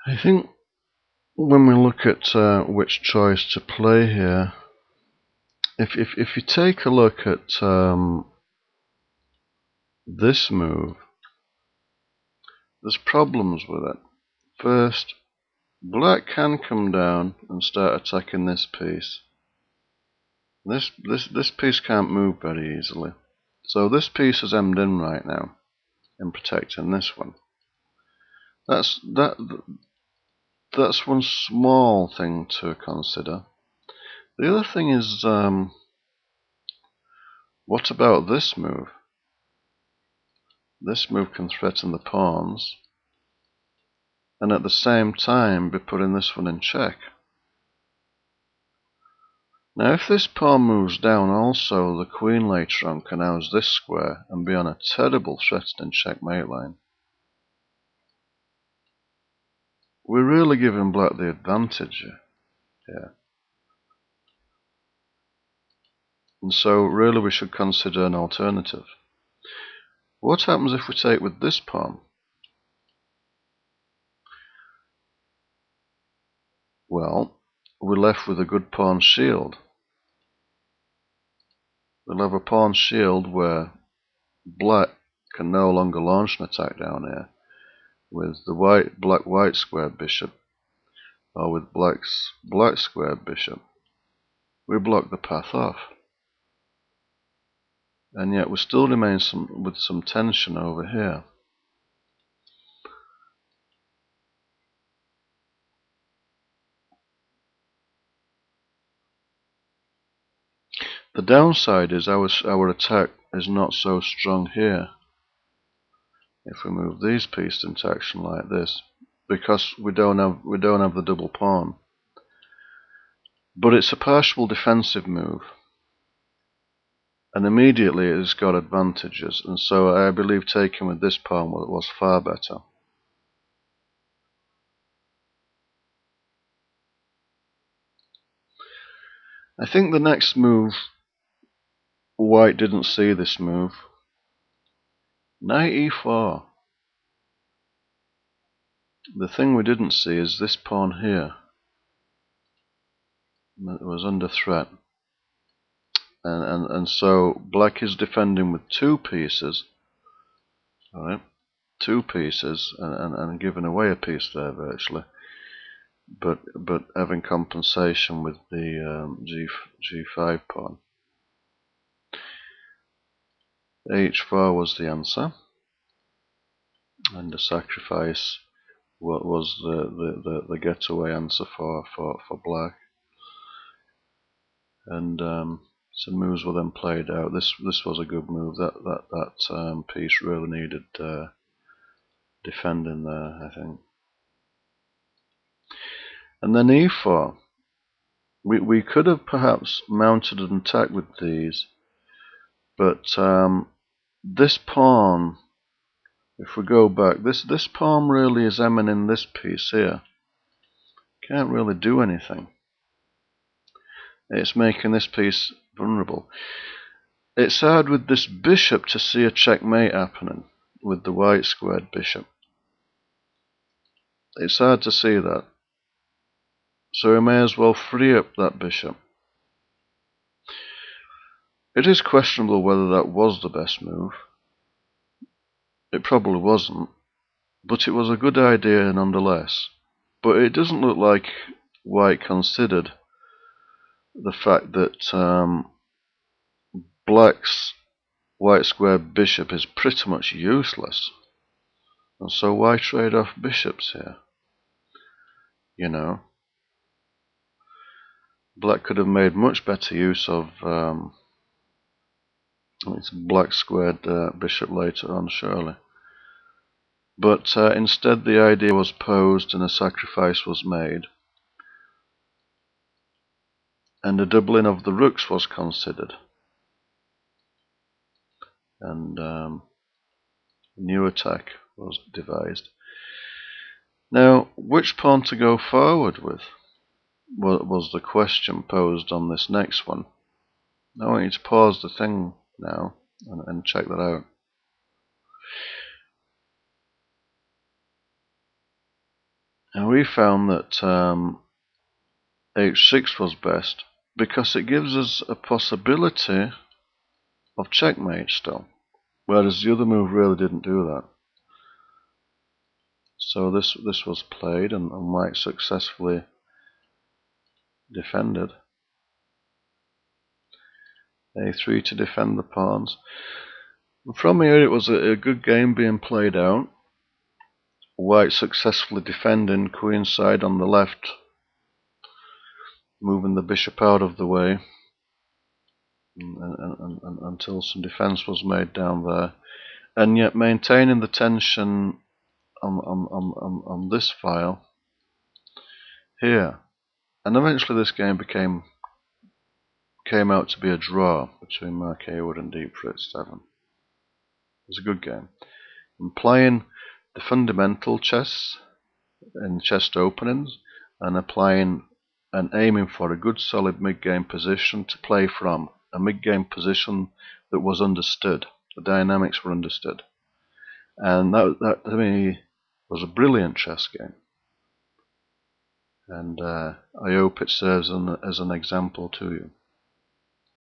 I think when we look at which choice to play here, if you take a look at this move, there's problems with it. First, black can come down and start attacking this piece. This piece can't move very easily. So this piece is hemmed in right now in protecting this one. That's one small thing to consider. The other thing is, what about this move? This move can threaten the pawns, and at the same time be putting this one in check. Now if this pawn moves down also, the queen later on can house this square and be on a terrible threatening checkmate line. We're really giving black the advantage here. And so really we should consider an alternative. What happens if we take with this pawn? Well, we're left with a good pawn shield. We'll have a pawn shield where black can no longer launch an attack down here with the black-white squared bishop, or with black's black squared bishop. We block the path off, and yet we still remain with some tension over here. The downside is our attack is not so strong here. If we move these pieces into action like this, because we don't have the double pawn. But it's a partial defensive move, and immediately it's got advantages, and so I believe taking with this pawn was far better. I think the next move, white didn't see this move. Knight e4. The thing we didn't see is this pawn here. It was under threat. And so black is defending with two pieces. Alright, two pieces, and giving away a piece there virtually. But having compensation with the G5 pawn. H4 was the answer, and the sacrifice was the getaway answer for black. And some moves were then played out. This was a good move. That piece really needed defending there, I think. And then e4. We could have perhaps mounted an attack with these, but this pawn, if we go back, this pawn really is emming this piece here. Can't really do anything. It's making this piece vulnerable. It's hard with this bishop to see a checkmate happening with the white squared bishop. It's hard to see that. So we may as well free up that bishop. It is questionable whether that was the best move. It probably wasn't, but it was a good idea nonetheless. But it doesn't look like white considered the fact that black's white squared bishop is pretty much useless. And so why trade off bishops here? You know, black could have made much better use of its black squared bishop later on, surely. But instead the idea was posed and a sacrifice was made, and a doubling of the rooks was considered, and a new attack was devised. Now, which pawn to go forward with was the question posed on this next one. I want you to pause the thing now and check that out. And we found that h6 was best because it gives us a possibility of checkmate still, whereas the other move really didn't do that. So this was played, and white successfully defended. a3 to defend the pawns. And from here it was a good game being played out. White successfully defending queenside on the left, moving the bishop out of the way until some defense was made down there, and yet maintaining the tension on this file here. And eventually this game came out to be a draw between Mark Hayward and Deep Fritz 7. It was a good game. And playing the fundamental chess in chess openings, and applying and aiming for a good solid mid-game position to play from, a mid-game position that was understood. The dynamics were understood. And that to me was a brilliant chess game. And I hope it serves as an example to you.